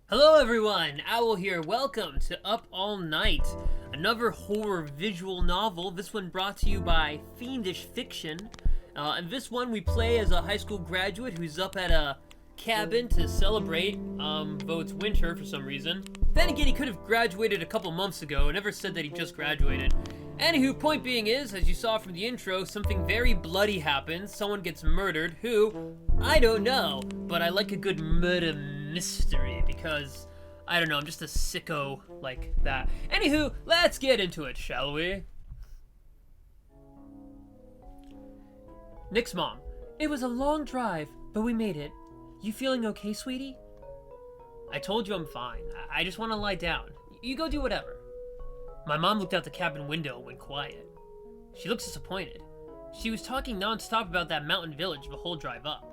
Hello everyone, Owl here. Welcome to Up All Night, another horror visual novel. This one brought to you by Fiendish Fiction. And this one we play as a high school graduate who's up at a cabin to celebrate, though it's winter for some reason. Then again, he could have graduated a couple months ago and never said that he just graduated. Anywho, point being is, as you saw from the intro, something very bloody happens. Someone gets murdered. Who? I don't know, but I like a good murder mystery because, I don't know, I'm just a sicko like that. Anywho, let's get into it, shall we? Nick's mom. It was a long drive, but we made it. You feeling okay, sweetie? I told you I'm fine. I just want to lie down. You go do whatever. My mom looked out the cabin window and went quiet. She looks disappointed. She was talking non-stop about that mountain village the whole drive up.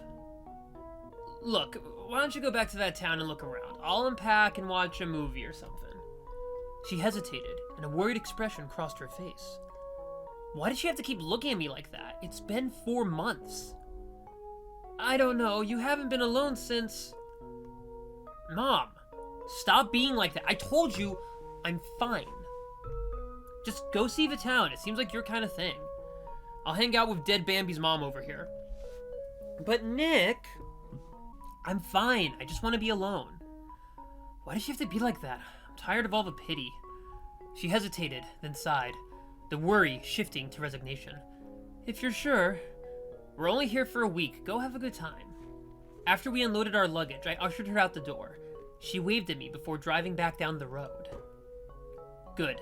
Look, why don't you go back to that town and look around? I'll unpack and watch a movie or something. She hesitated, and a worried expression crossed her face. Why did she have to keep looking at me like that? It's been 4 months. I don't know, you haven't been alone since... Mom, stop being like that. I told you I'm fine. Just go see the town. It seems like your kind of thing. I'll hang out with dead Bambi's mom over here. But Nick... I'm fine. I just want to be alone. Why does she have to be like that? I'm tired of all the pity. She hesitated, then sighed, the worry shifting to resignation. If you're sure, we're only here for a week. Go have a good time. After we unloaded our luggage, I ushered her out the door. She waved at me before driving back down the road. Good.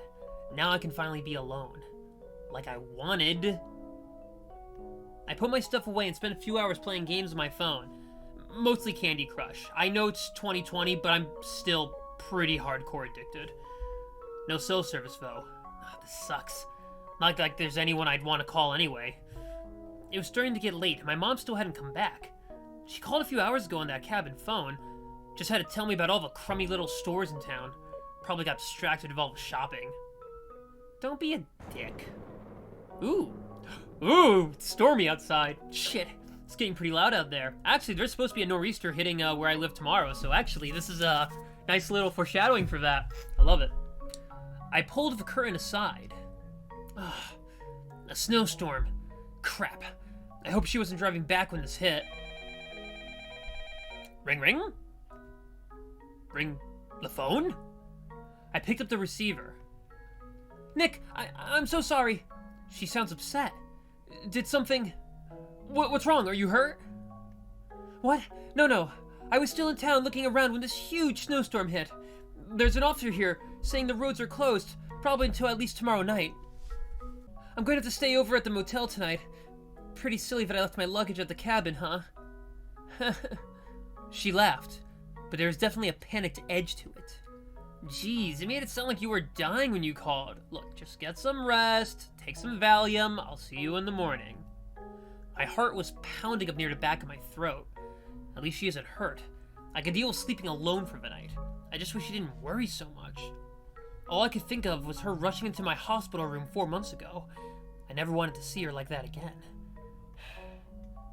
Now I can finally be alone. Like I wanted. I put my stuff away and spent a few hours playing games on my phone. Mostly Candy Crush. I know it's 2020, but I'm still pretty hardcore addicted. No cell service, though. This sucks. Not like there's anyone I'd want to call anyway. It was starting to get late. My mom still hadn't come back. She called a few hours ago on that cabin phone. Just had to tell me about all the crummy little stores in town. Probably got distracted with all the shopping. Don't be a dick. Ooh, it's stormy outside. Shit. It's getting pretty loud out there. Actually, there's supposed to be a nor'easter hitting where I live tomorrow, so actually, this is a nice little foreshadowing for that. I love it. I pulled the curtain aside. Ugh, a snowstorm. Crap. I hope she wasn't driving back when this hit. Ring, ring? Ring the phone? I picked up the receiver. Nick, I'm so sorry. She sounds upset. Did something... What's wrong? Are you hurt? What? No. I was still in town looking around when this huge snowstorm hit. There's an officer here saying the roads are closed, probably until at least tomorrow night. I'm going to have to stay over at the motel tonight. Pretty silly that I left my luggage at the cabin, huh? She laughed, but there was definitely a panicked edge to it. Jeez, it made it sound like you were dying when you called. Look, just get some rest, take some Valium, I'll see you in the morning. My heart was pounding up near the back of my throat. At least she isn't hurt. I could deal with sleeping alone for the night. I just wish she didn't worry so much. All I could think of was her rushing into my hospital room 4 months ago. I never wanted to see her like that again.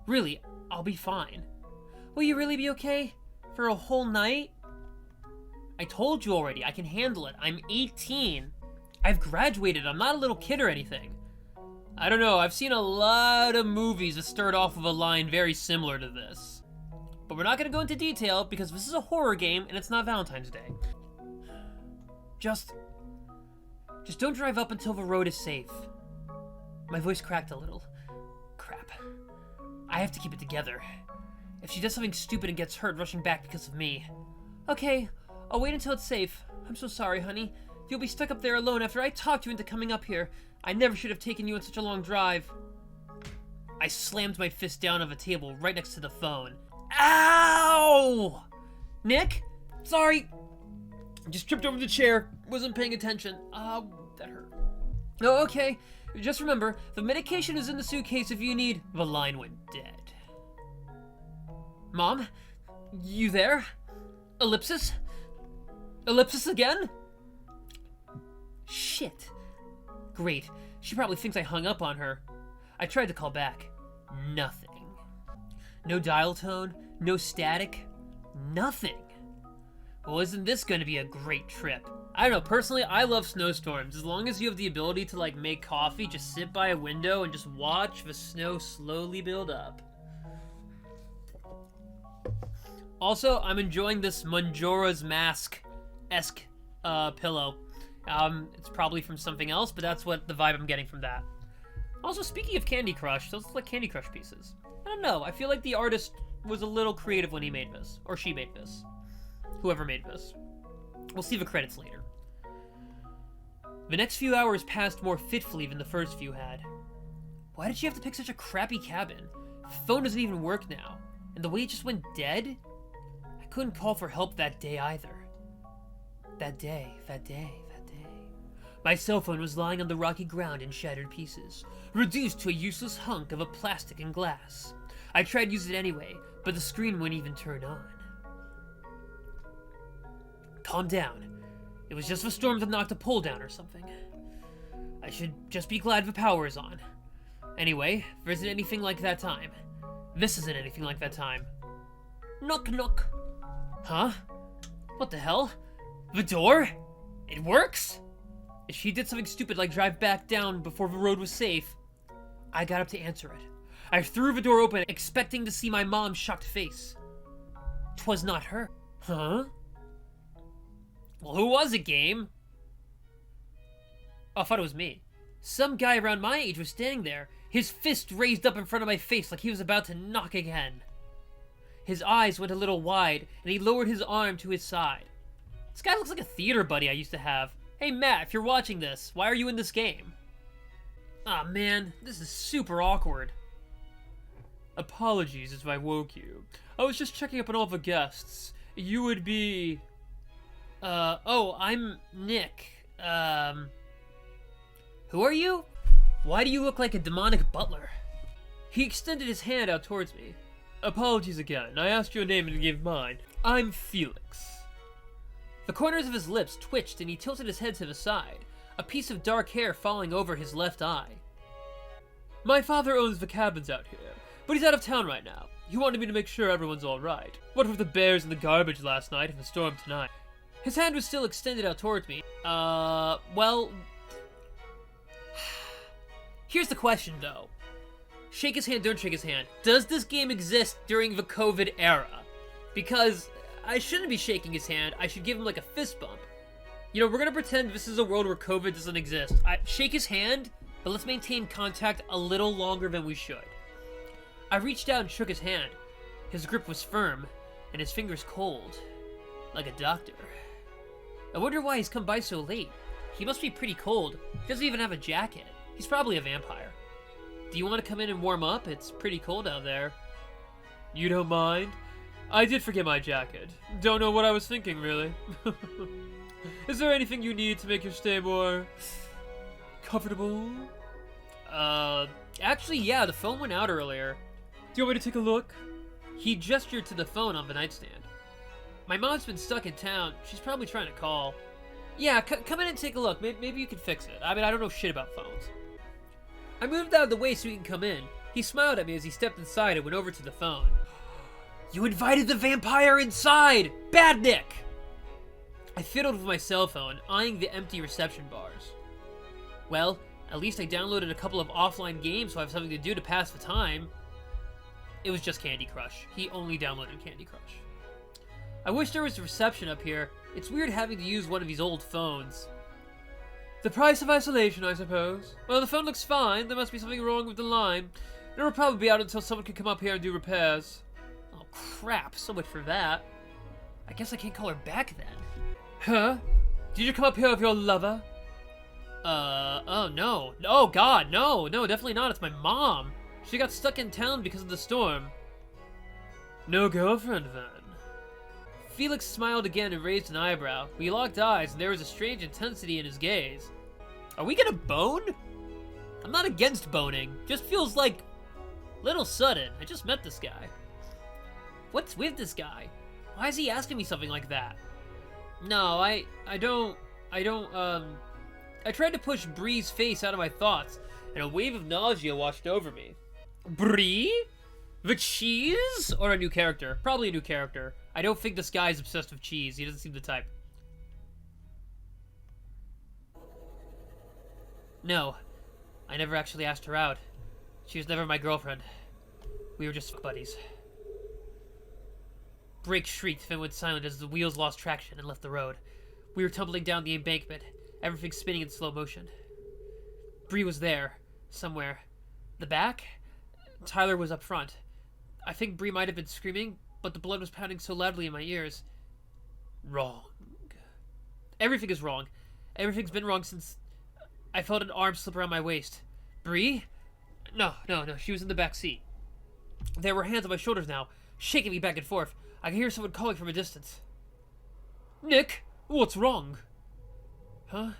Really, I'll be fine. Will you really be okay? For a whole night? I told you already, I can handle it. I'm 18. I've graduated, I'm not a little kid or anything. I don't know, I've seen a lot of movies that start off with a line very similar to this. But we're not going to go into detail because this is a horror game and it's not Valentine's Day. Just don't drive up until the road is safe. My voice cracked a little. Crap. I have to keep it together. If she does something stupid and gets hurt rushing back because of me. Okay, I'll wait until it's safe. I'm so sorry, honey. You'll be stuck up there alone after I talked you into coming up here. I never should have taken you on such a long drive. I slammed my fist down on the table right next to the phone. Ow! Nick? Sorry. I just tripped over the chair. Wasn't paying attention. That hurt. Oh, okay. Just remember, the medication is in the suitcase if you need... The line went dead. Mom? You there? Ellipsis? Ellipsis again? Shit. Great. She probably thinks I hung up on her. I tried to call back. Nothing. No dial tone, no static, nothing. Well, isn't this gonna be a great trip? I don't know, personally, I love snowstorms. As long as you have the ability to, like, make coffee, just sit by a window and just watch the snow slowly build up. Also, I'm enjoying this Majora's Mask-esque pillow. It's probably from something else, but that's what the vibe I'm getting from that. Also, speaking of Candy Crush, those look like Candy Crush pieces. I don't know, I feel like the artist was a little creative when he made this. Or she made this. Whoever made this. We'll see the credits later. The next few hours passed more fitfully than the first few had. Why did she have to pick such a crappy cabin? The phone doesn't even work now. And the way it just went dead? I couldn't call for help that day either. That day. My cell phone was lying on the rocky ground in shattered pieces, reduced to a useless hunk of a plastic and glass. I tried using it anyway, but the screen wouldn't even turn on. Calm down. It was just the storm that knocked a pole down or something. I should just be glad the power is on. Anyway, there isn't anything like that time. This isn't anything like that time. Knock knock. Huh? What the hell? The door? It works? If she did something stupid like drive back down before the road was safe, I got up to answer it. I threw the door open, expecting to see my mom's shocked face. 'Twas not her. Huh? Well, who was it, game? Oh, I thought it was me. Some guy around my age was standing there, his fist raised up in front of my face like he was about to knock again. His eyes went a little wide, and he lowered his arm to his side. This guy looks like a theater buddy I used to have. Hey Matt, if you're watching this, why are you in this game? Aw man, this is super awkward. Apologies if I woke you. I was just checking up on all the guests. You would be... oh, I'm Nick. Who are you? Why do you look like a demonic butler? He extended his hand out towards me. Apologies again. I asked your name and you gave mine. I'm Felix. The corners of his lips twitched and he tilted his head to the side, a piece of dark hair falling over his left eye. My father owns the cabins out here, but he's out of town right now. He wanted me to make sure everyone's alright. What with the bears and the garbage last night and the storm tonight? His hand was still extended out towards me. Well... Here's the question, though. Shake his hand, don't shake his hand. Does this game exist during the COVID era? Because I shouldn't be shaking his hand. I should give him like a fist bump. You know, we're gonna pretend this is a world where COVID doesn't exist. Shake his hand, but let's maintain contact a little longer than we should. I reached out and shook his hand. His grip was firm, and his fingers cold. Like a doctor. I wonder why he's come by so late. He must be pretty cold. He doesn't even have a jacket. He's probably a vampire. Do you want to come in and warm up? It's pretty cold out there. You don't mind? I did forget my jacket. Don't know what I was thinking, really. Is there anything you need to make your stay more... comfortable? Actually, yeah, the phone went out earlier. Do you want me to take a look? He gestured to the phone on the nightstand. My mom's been stuck in town. She's probably trying to call. Yeah, come in and take a look. Maybe you can fix it. I mean, I don't know shit about phones. I moved out of the way so he can come in. He smiled at me as he stepped inside and went over to the phone. You invited the vampire inside! Bad Nick! I fiddled with my cell phone, eyeing the empty reception bars. Well, at least I downloaded a couple of offline games so I have something to do to pass the time. It was just Candy Crush. He only downloaded Candy Crush. I wish there was a reception up here. It's weird having to use one of these old phones. The price of isolation, I suppose. Well, the phone looks fine. There must be something wrong with the line. It'll probably be out until someone can come up here and do repairs. Oh, crap. So much for that. I guess I can't call her back then. Huh? Did you come up here with your lover? Oh, no. Oh, God, no. No, definitely not. It's my mom. She got stuck in town because of the storm. No girlfriend, then? Felix smiled again and raised an eyebrow. We locked eyes, and there was a strange intensity in his gaze. Are we gonna bone? I'm not against boning. Just feels like... little sudden. I just met this guy. What's with this guy? Why is he asking me something like that? No, I tried to push Bree's face out of my thoughts, and a wave of nausea washed over me. Bree? The cheese? Or a new character? Probably a new character. I don't think this guy's obsessed with cheese. He doesn't seem the type. No. I never actually asked her out. She was never my girlfriend. We were just buddies. Brake shrieked, then went silent as the wheels lost traction and left the road. We were tumbling down the embankment, everything spinning in slow motion. Bree was there, somewhere. The back? Tyler was up front. I think Bree might have been screaming, but the blood was pounding so loudly in my ears. Wrong. Everything is wrong. Everything's been wrong since I felt an arm slip around my waist. Bree? No, she was in the back seat. There were hands on my shoulders now, shaking me back and forth. I could hear someone calling from a distance. Nick, what's wrong? Huh?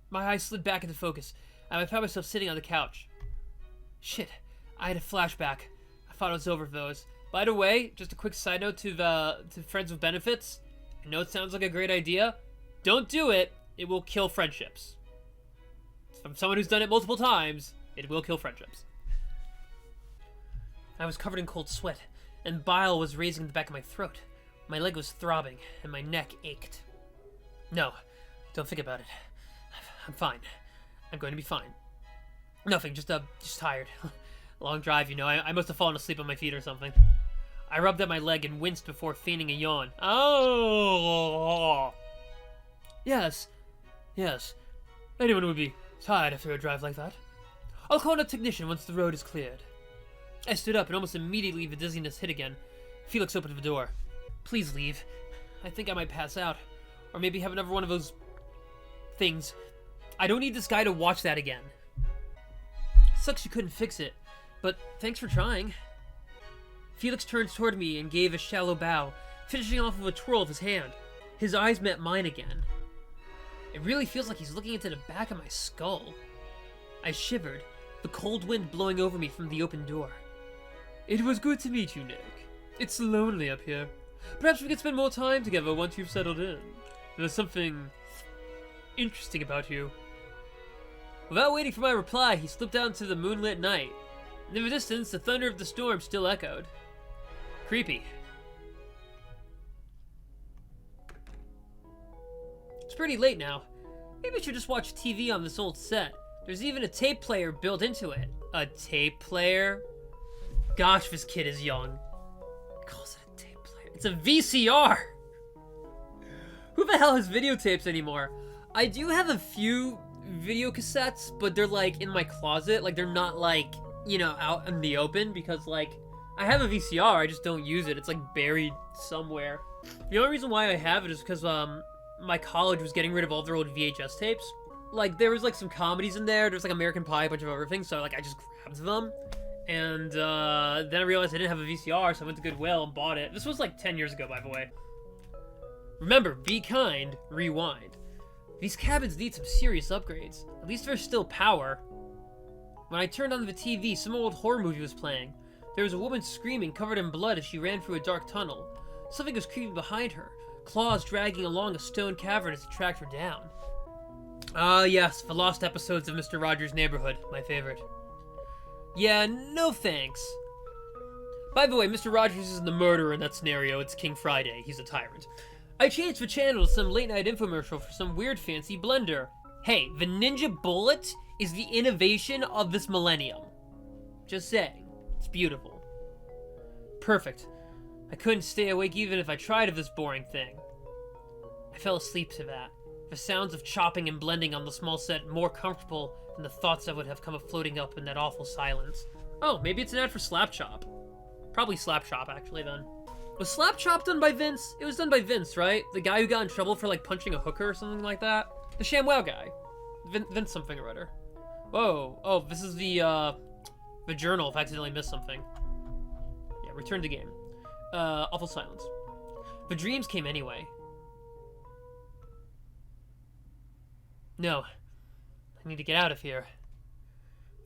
My eyes slid back into focus, and I found myself sitting on the couch. Shit, I had a flashback. I thought it was over for those. By the way, just a quick side note to Friends with Benefits. I know it sounds like a great idea. Don't do it. It will kill friendships. From someone who's done it multiple times, it will kill friendships. I was covered in cold sweat, and bile was raising in the back of my throat. My leg was throbbing, and my neck ached. No, don't think about it. I'm fine. I'm going to be fine. Nothing, just tired. Long drive, you know. I must have fallen asleep on my feet or something. I rubbed at my leg and winced before feigning a yawn. Oh! Yes. Anyone would be tired after a drive like that. I'll call in a technician once the road is cleared. I stood up and almost immediately the dizziness hit again. Felix opened the door. Please leave. I think I might pass out. Or maybe have another one of those things. I don't need this guy to watch that again. Sucks you couldn't fix it, but thanks for trying. Felix turned toward me and gave a shallow bow, finishing off with a twirl of his hand. His eyes met mine again. It really feels like he's looking into the back of my skull. I shivered, the cold wind blowing over me from the open door. It was good to meet you, Nick. It's lonely up here. Perhaps we could spend more time together once you've settled in. There's something interesting about you. Without waiting for my reply, he slipped out into the moonlit night. In the distance, the thunder of the storm still echoed. Creepy. It's pretty late now. Maybe I should just watch TV on this old set. There's even a tape player built into it. A tape player? Gosh, this kid is young. Calls it a tape player. It's a VCR! Who the hell has videotapes anymore? I do have a few video cassettes, but they're like in my closet. Like they're not like, you know, out in the open because like I have a VCR, I just don't use it. It's like buried somewhere. The only reason why I have it is because my college was getting rid of all their old VHS tapes. Like there was like some comedies in there. There's like American Pie, a bunch of other things. So like I just grabbed them, and then I realized I didn't have a VCR, so I went to Goodwill and bought it. This was like 10 years ago, by the way. Remember, be kind, rewind. These cabins need some serious upgrades. At least there's still power. When I turned on the TV, some old horror movie was playing. There was a woman screaming, covered in blood as she ran through a dark tunnel. Something was creeping behind her, claws dragging along a stone cavern as it tracked her down. Ah, yes, the lost episodes of Mr. Rogers' Neighborhood, my favorite. Yeah, no thanks. By the way, Mr. Rogers isn't the murderer in that scenario, it's King Friday, he's a tyrant. I changed the channel to some late-night infomercial for some weird fancy blender. Hey, the Ninja Bullet is the innovation of this millennium. Just saying. It's beautiful. Perfect. I couldn't stay awake even if I tried of this boring thing. I fell asleep to that. The sounds of chopping and blending on the small set more comfortable than the thoughts that would have come floating up in that awful silence. Oh, maybe it's an ad for Slap Chop. Probably Slap Chop, actually, then. Was Slap Chop done by Vince? It was done by Vince, right? The guy who got in trouble for, like, punching a hooker or something like that? The ShamWow guy. Vince something or other. Whoa. Oh, this is the journal if I accidentally missed something. Yeah, return to game. Awful silence. The dreams came anyway. No. I need to get out of here.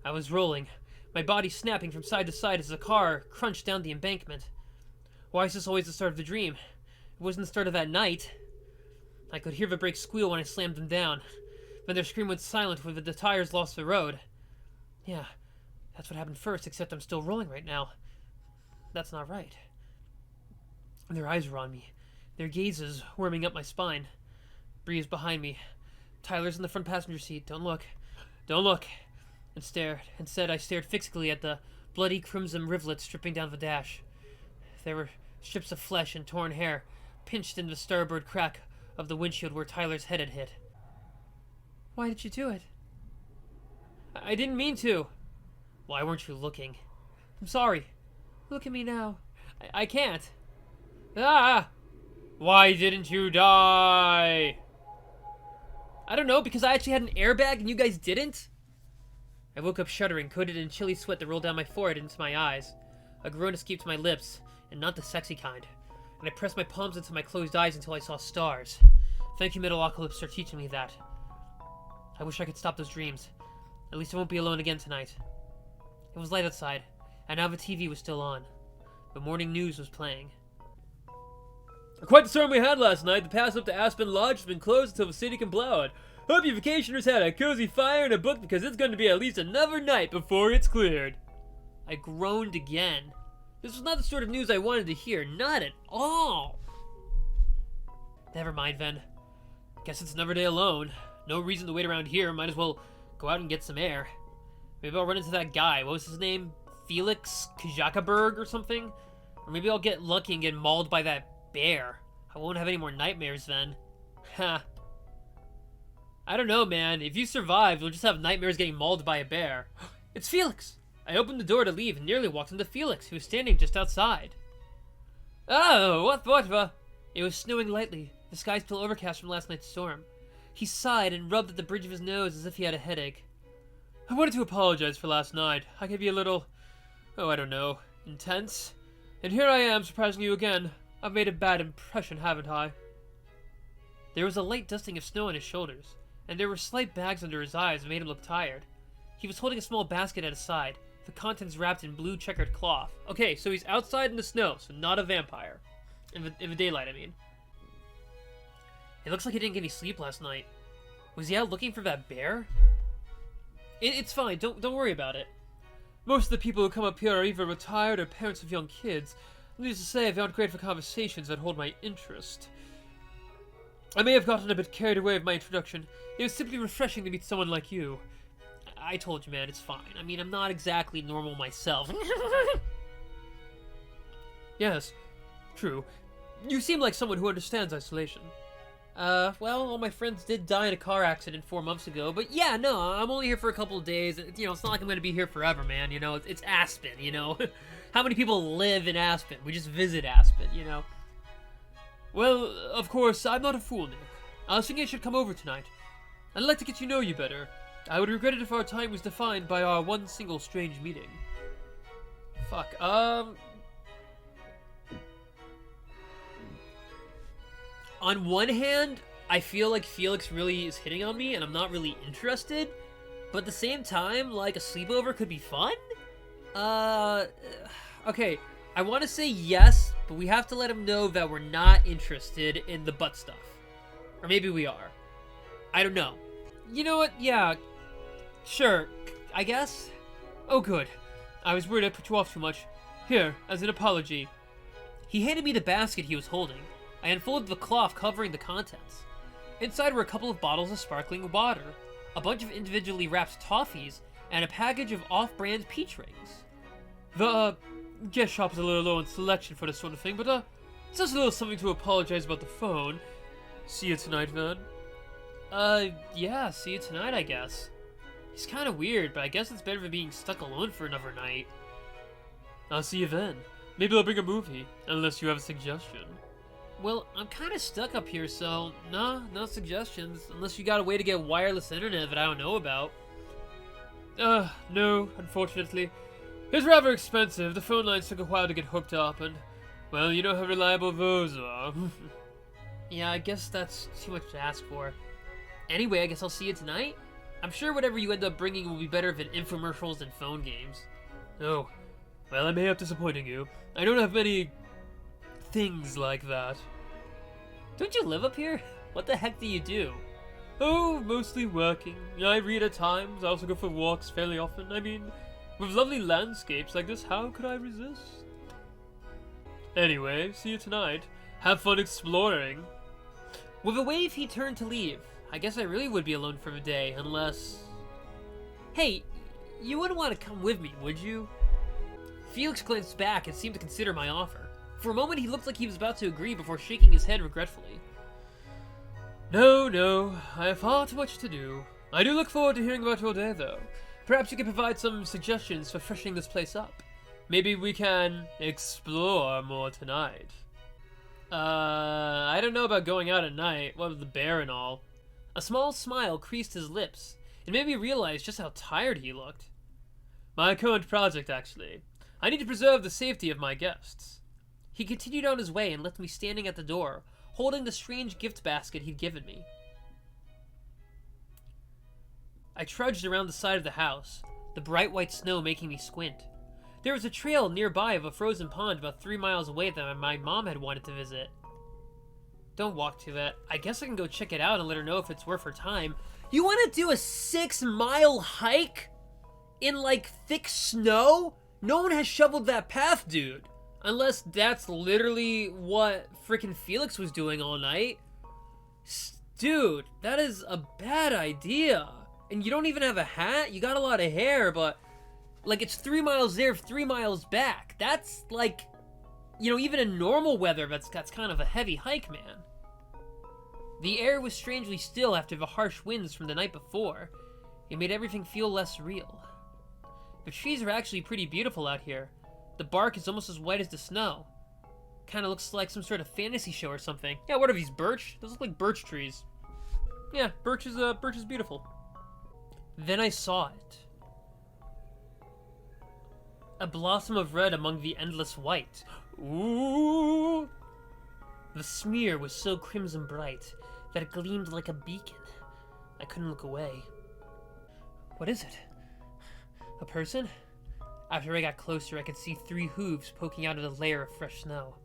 I was rolling, my body snapping from side to side as the car crunched down the embankment. Why is this always the start of the dream? It wasn't the start of that night. I could hear the brakes squeal when I slammed them down. Then their scream went silent when the tires lost the road. Yeah, that's what happened first, except I'm still rolling right now. That's not right. Their eyes were on me, their gazes warming up my spine. Bree's behind me. Tyler's in the front passenger seat. Don't look. Don't look. Instead, I stared fixedly at the bloody crimson rivulets dripping down the dash. There were strips of flesh and torn hair pinched in the starboard crack of the windshield where Tyler's head had hit. Why did you do it? I didn't mean to. Why weren't you looking? I'm sorry. Look at me now. I can't. Ah! Why didn't you die? I don't know, because I actually had an airbag and you guys didn't? I woke up shuddering, coated in chilly sweat that rolled down my forehead and into my eyes. A groan escaped my lips, and not the sexy kind. And I pressed my palms into my closed eyes until I saw stars. Thank you, Metalocalypse, for teaching me that. I wish I could stop those dreams. At least I won't be alone again tonight. It was light outside, and now the TV was still on. The morning news was playing. Quite the storm we had last night. The pass up to Aspen Lodge has been closed until the city can plow it. Hope you vacationers had a cozy fire and a book because it's going to be at least another night before it's cleared. I groaned again. This was not the sort of news I wanted to hear. Not at all. Never mind, then. Guess it's another day alone. No reason to wait around here. Might as well go out and get some air. Maybe I'll run into that guy. What was his name? Felix Kajakaberg or something? Or maybe I'll get lucky and get mauled by that bear. I won't have any more nightmares then. Ha. I don't know, man. If you survive, you'll just have nightmares getting mauled by a bear. It's Felix! I opened the door to leave and nearly walked into Felix, who was standing just outside. Oh, what? It was snowing lightly, the sky still overcast from last night's storm. He sighed and rubbed at the bridge of his nose as if he had a headache. I wanted to apologize for last night. I could be a little, I don't know, intense. And here I am, surprising you again. I've made a bad impression, haven't I? There was a light dusting of snow on his shoulders, and there were slight bags under his eyes that made him look tired. He was holding a small basket at his side, the contents wrapped in blue checkered cloth. Okay, so he's outside in the snow, so not a vampire. In the daylight, I mean. It looks like he didn't get any sleep last night. Was he out looking for that bear? It's fine, don't worry about it. Most of the people who come up here are either retired or parents of young kids. Needless to say, I found great for conversations that hold my interest. I may have gotten a bit carried away with my introduction. It was simply refreshing to meet someone like you. I told you, man, it's fine. I mean, I'm not exactly normal myself. Yes, true. You seem like someone who understands isolation. Well, all my friends did die in a car accident 4 months ago, but yeah, no, I'm only here for a couple of days. You know, it's not like I'm gonna be here forever, man, you know? It's Aspen, you know? How many people live in Aspen? We just visit Aspen, you know? Well, of course, I'm not a fool, Nick. I was thinking I should come over tonight. I'd like to get to know you better. I would regret it if our time was defined by our one single strange meeting. Fuck, on one hand, I feel like Felix really is hitting on me and I'm not really interested. But at the same time, like, a sleepover could be fun? Okay, I want to say yes, but we have to let him know that we're not interested in the butt stuff. Or maybe we are. I don't know. You know what? Yeah, sure, I guess? Oh, good. I was worried I put you off too much. Here, as an apology. He handed me the basket he was holding. I unfolded the cloth covering the contents. Inside were a couple of bottles of sparkling water, a bunch of individually wrapped toffees, and a package of off-brand peach rings. The, guest shop is a little low in selection for this sort of thing, but, it's just a little something to apologize about the phone. See you tonight, then. Yeah, see you tonight, I guess. He's kind of weird, but I guess it's better than being stuck alone for another night. I'll see you then. Maybe I'll bring a movie, unless you have a suggestion. Well, I'm kind of stuck up here, so no suggestions, unless you got a way to get wireless internet that I don't know about. No, unfortunately. It's rather expensive. The phone lines took a while to get hooked up, and, well, you know how reliable those are. Yeah, I guess that's too much to ask for. Anyway, I guess I'll see you tonight? I'm sure whatever you end up bringing will be better than infomercials and phone games. Oh, well, I may have disappointed you. I don't have many things like that. Don't you live up here? What the heck do you do? Oh, mostly working. I read at times, I also go for walks fairly often. I mean, with lovely landscapes like this, how could I resist? Anyway, see you tonight. Have fun exploring. With a wave, he turned to leave. I guess I really would be alone for the day, unless... Hey, you wouldn't want to come with me, would you? Felix glanced back and seemed to consider my offer. For a moment, he looked like he was about to agree before shaking his head regretfully. No, I have far too much to do. I do look forward to hearing about your day, though. Perhaps you can provide some suggestions for freshening this place up. Maybe we can explore more tonight. I don't know about going out at night, what with the bear and all. A small smile creased his lips. It made me realize just how tired he looked. My current project, actually. I need to preserve the safety of my guests. He continued on his way and left me standing at the door, holding the strange gift basket he'd given me. I trudged around the side of the house, the bright white snow making me squint. There was a trail nearby of a frozen pond about 3 miles away that my mom had wanted to visit. Don't walk to that. I guess I can go check it out and let her know if it's worth her time. You want to do a 6-mile hike? In, like, thick snow? No one has shoveled that path, dude. Unless that's literally what frickin' Felix was doing all night. Dude, that is a bad idea. And you don't even have a hat? You got a lot of hair, but... Like, it's 3 miles there, 3 miles back. That's, like... You know, even in normal weather, that's kind of a heavy hike, man. The air was strangely still after the harsh winds from the night before. It made everything feel less real. The trees are actually pretty beautiful out here. The bark is almost as white as the snow. Kinda looks like some sort of fantasy show or something. Yeah, what are these, birch? Those look like birch trees. Yeah, birch is beautiful. Then I saw it. A blossom of red among the endless white. Ooh! The smear was so crimson bright that it gleamed like a beacon. I couldn't look away. What is it? A person? After I got closer, I could see 3 hooves poking out of the layer of fresh snow.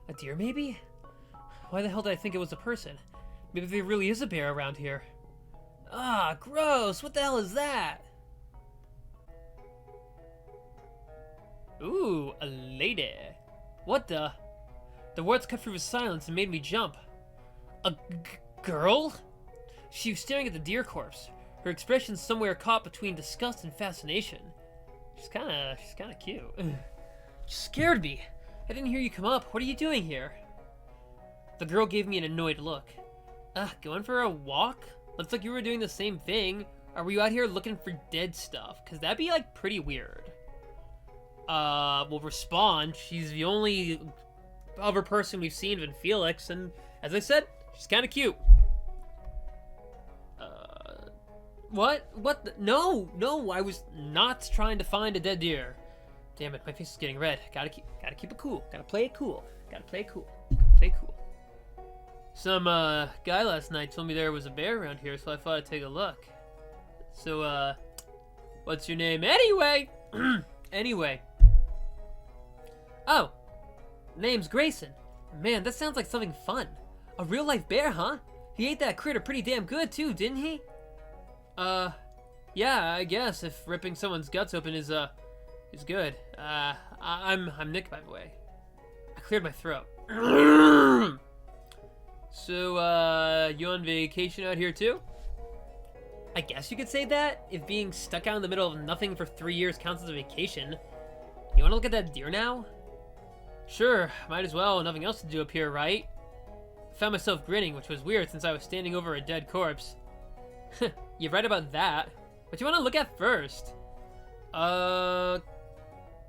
A deer, maybe? Why the hell did I think it was a person? Maybe there really is a bear around here. Ah, gross! What the hell is that? Ooh, a lady. What the? The words cut through the silence and made me jump. A girl? She was staring at the deer corpse, her expression somewhere caught between disgust and fascination. She's kinda cute. You scared me. I didn't hear you come up. What are you doing here? The girl gave me an annoyed look. Going for a walk? Looks like you were doing the same thing. Are we out here looking for dead stuff? Cause that'd be like pretty weird. We'll respond. She's the only other person we've seen than Felix, and as I said, she's kinda cute. What? No, I was not trying to find a dead deer. Damn it, my face is getting red. Gotta keep it cool. Gotta play it cool. Play cool. Some, guy last night told me there was a bear around here, so I thought I'd take a look. So, what's your name anyway? Anyway. Oh, name's Grayson. Man, that sounds like something fun. A real-life bear, huh? He ate that critter pretty damn good, too, didn't he? Yeah, I guess if ripping someone's guts open is good. I'm Nick, by the way. I cleared my throat. So, you on vacation out here too? I guess you could say that, if being stuck out in the middle of nothing for 3 years counts as a vacation. You wanna look at that deer now? Sure, might as well, nothing else to do up here, right? I found myself grinning, which was weird since I was standing over a dead corpse. You're right about that. What do you want to look at first?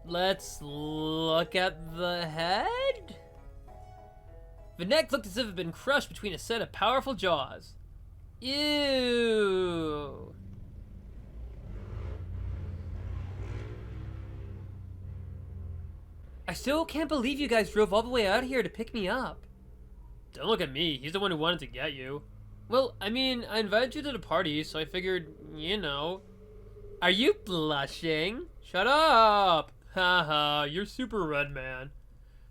Let's look at the head? The neck looked as if it had been crushed between a set of powerful jaws. Ew. I still can't believe you guys drove all the way out here to pick me up. Don't look at me. He's the one who wanted to get you. Well, I mean, I invited you to the party, so I figured, you know. Are you blushing? Shut up! Haha, you're super red, man.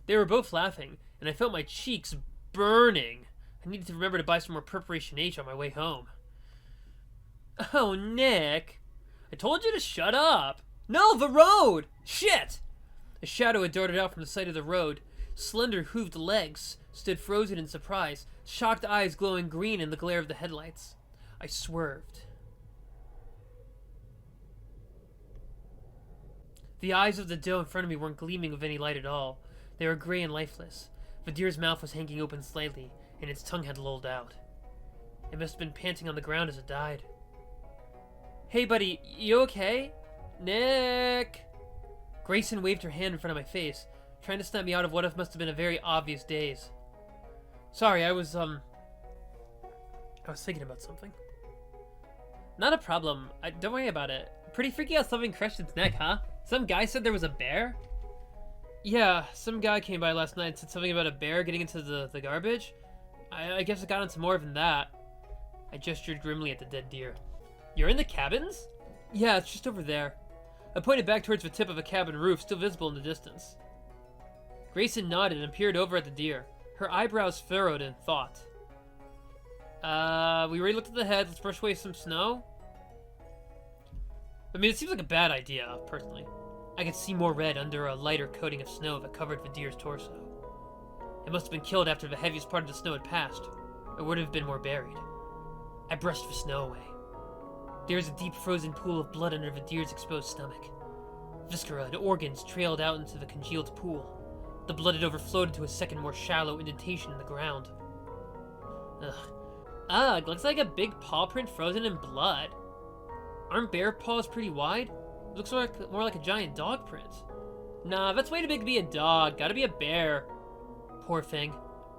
They were both laughing, and I felt my cheeks burning. I needed to remember to buy some more Preparation H on my way home. Oh, Nick. I told you to shut up. No, the road! Shit! A shadow had darted out from the side of the road. Slender, hooved legs stood frozen in surprise, shocked eyes glowing green in the glare of the headlights. I swerved. The eyes of the doe in front of me weren't gleaming with any light at all. They were gray and lifeless. The deer's mouth was hanging open slightly, and its tongue had lolled out. It must have been panting on the ground as it died. Hey, buddy, you okay? Nick! Grayson waved her hand in front of my face, trying to snap me out of what must have been a very obvious daze. Sorry, I was thinking about something. Not a problem. Don't worry about it. Pretty freaky how something crushed its neck, huh? Some guy said there was a bear? Yeah, some guy came by last night and said something about a bear getting into the garbage. I guess it got into more than that. I gestured grimly at the dead deer. You're in the cabins? Yeah, it's just over there. I pointed back towards the tip of a cabin roof, still visible in the distance. Grayson nodded and peered over at the deer, her eyebrows furrowed in thought. We already looked at the head. Let's brush away some snow. I mean, it seems like a bad idea, personally. I could see more red under a lighter coating of snow that covered the deer's torso. It must have been killed after the heaviest part of the snow had passed, or would have been more buried. I brushed the snow away. There was a deep frozen pool of blood under the deer's exposed stomach. Viscera and organs trailed out into the congealed pool. The blood had overflowed into a second, more shallow indentation in the ground. Ugh, looks like a big paw print frozen in blood. Aren't bear paws pretty wide? Looks more like a giant dog print. Nah, that's way too big to be a dog. Gotta be a bear. Poor thing.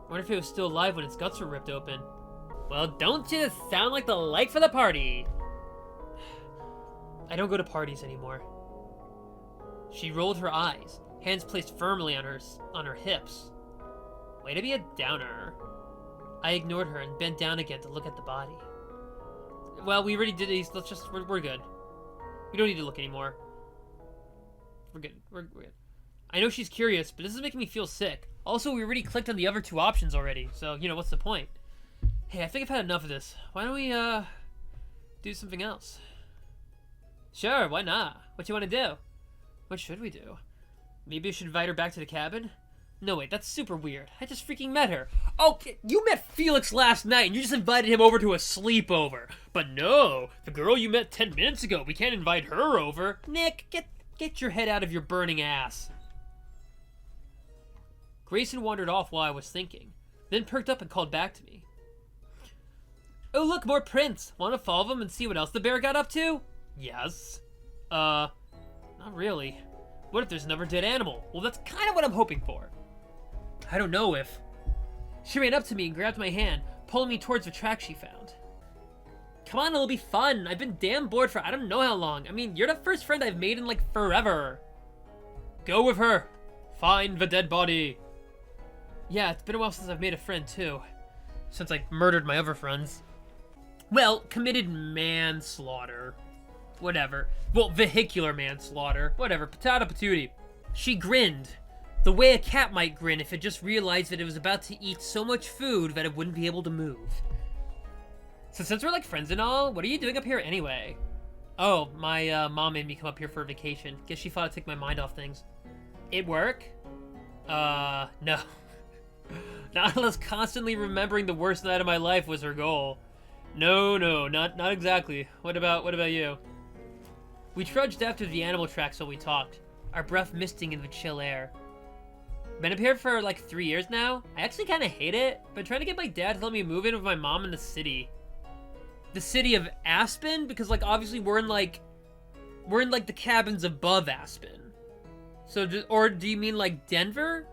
Wonder if it was still alive when its guts were ripped open. Well, don't you sound like the life of the party? I don't go to parties anymore. She rolled her eyes, hands placed firmly on her hips. Way to be a downer. I ignored her and bent down again to look at the body. Well, we already did these. We're good. We don't need to look anymore. We're good. We're good. I know she's curious, but this is making me feel sick. Also, we already clicked on the other two options already, so, you know, what's the point? Hey, I think I've had enough of this. Why don't we, do something else? Sure, why not? What you want to do? What should we do? Maybe I should invite her back to the cabin? No, wait, that's super weird. I just freaking met her. Oh, you met Felix last night and you just invited him over to a sleepover. But no, the girl you met 10 minutes ago, we can't invite her over. Nick, get your head out of your burning ass. Grayson wandered off while I was thinking, then perked up and called back to me. Oh, look, more prints. Want to follow them and see what else the bear got up to? Yes. Not really. What if there's another dead animal? Well, that's kind of what I'm hoping for. I don't know if... She ran up to me and grabbed my hand, pulling me towards the track she found. Come on, it'll be fun. I've been damn bored for I don't know how long. I mean, you're the first friend I've made in, like, forever. Go with her. Find the dead body. Yeah, it's been a while since I've made a friend, too. Since I murdered my other friends. Well, committed manslaughter. Whatever. Well, vehicular manslaughter. Whatever. Patata patootie. She grinned. The way a cat might grin if it just realized that it was about to eat so much food that it wouldn't be able to move. So since we're like friends and all, what are you doing up here anyway? Oh, my mom made me come up here for a vacation. Guess she thought I'd take my mind off things. It work? No. Not unless constantly remembering the worst night of my life was her goal. No, not exactly. What about you? We trudged after the animal tracks while we talked, our breath misting in the chill air. Been up here for like 3 years now. I actually kind of hate it, but trying to get my dad to let me move in with my mom in the city. The city of Aspen? Because like obviously we're in like the cabins above Aspen. So, or do you mean like Denver?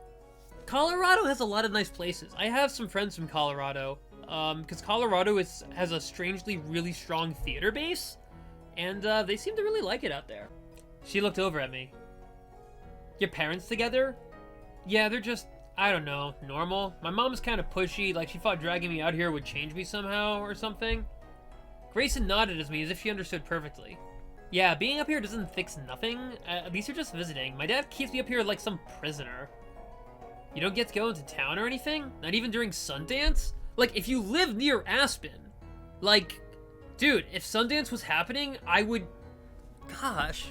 Colorado has a lot of nice places. I have some friends from Colorado, because Colorado has a strangely really strong theater base, and they seem to really like it out there. She looked over at me. Your parents together? Yeah, they're just, I don't know, normal. My mom's kind of pushy, like she thought dragging me out here would change me somehow or something. Grayson nodded at me as if she understood perfectly. Yeah, being up here doesn't fix nothing. At least you're just visiting. My dad keeps me up here like some prisoner. You don't get to go into town or anything? Not even during Sundance? Like, if you live near Aspen, like, Dude, if Sundance was happening, I would... Gosh.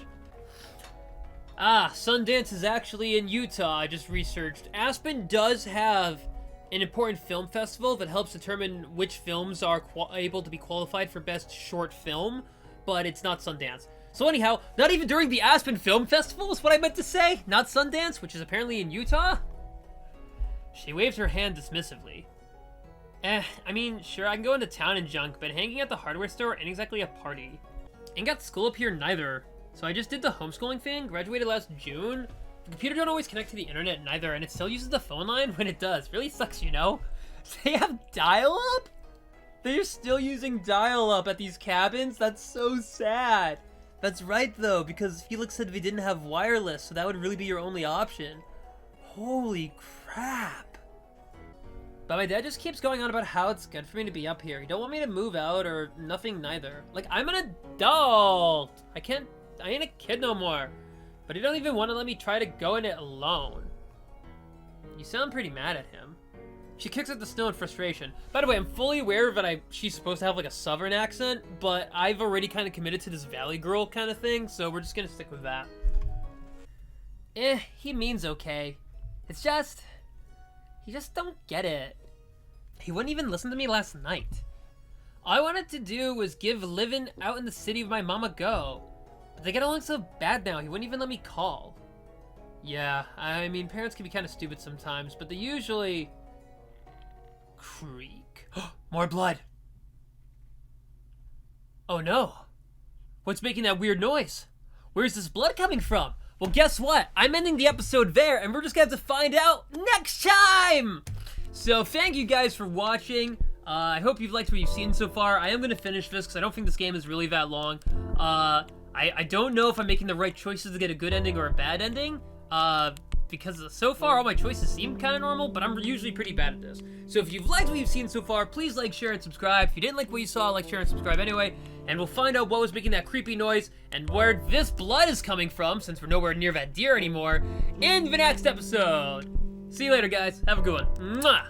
Ah, Sundance is actually in Utah, I just researched. Aspen does have an important film festival that helps determine which films are able to be qualified for Best Short Film, but it's not Sundance. So anyhow, not even during the Aspen Film Festival is what I meant to say, not Sundance, which is apparently in Utah? She waves her hand dismissively. I mean, sure, I can go into town and junk, but hanging at the hardware store ain't exactly a party. Ain't got school up here neither. So I just did the homeschooling thing, graduated last June. The computer don't always connect to the internet neither, and it still uses the phone line when it does. Really sucks, you know? They have dial-up? They're still using dial-up at these cabins? That's so sad. That's right, though, because Felix said we didn't have wireless, so that would really be your only option. Holy crap. But my dad just keeps going on about how it's good for me to be up here. He don't want me to move out or nothing neither. Like, I'm an adult. I ain't a kid no more. But he don't even want to let me try to go in it alone. You sound pretty mad at him. She kicks at the snow in frustration. By the way, I'm fully aware that she's supposed to have like a southern accent, but I've already kind of committed to this valley girl kind of thing, so we're just gonna stick with that. He means okay. It's just... he just don't get it. He wouldn't even listen to me last night. All I wanted to do was give living out in the city with my mom a go. But they get along so bad now, he wouldn't even let me call. Yeah, I mean, parents can be kind of stupid sometimes, but they usually... Creak. More blood. Oh no. What's making that weird noise? Where's this blood coming from? Well, guess what? I'm ending the episode there, and we're just gonna have to find out next time! So, thank you guys for watching. I hope you've liked what you've seen so far. I am gonna finish this, because I don't think this game is really that long. I don't know if I'm making the right choices to get a good ending or a bad ending. Because so far all my choices seem kind of normal, but I'm usually pretty bad at this. So if you've liked what you've seen so far, please like, share, and subscribe. If you didn't like what you saw, like, share, and subscribe anyway. And we'll find out what was making that creepy noise and where this blood is coming from, since we're nowhere near that deer anymore, in the next episode. See you later, guys. Have a good one. Mwah!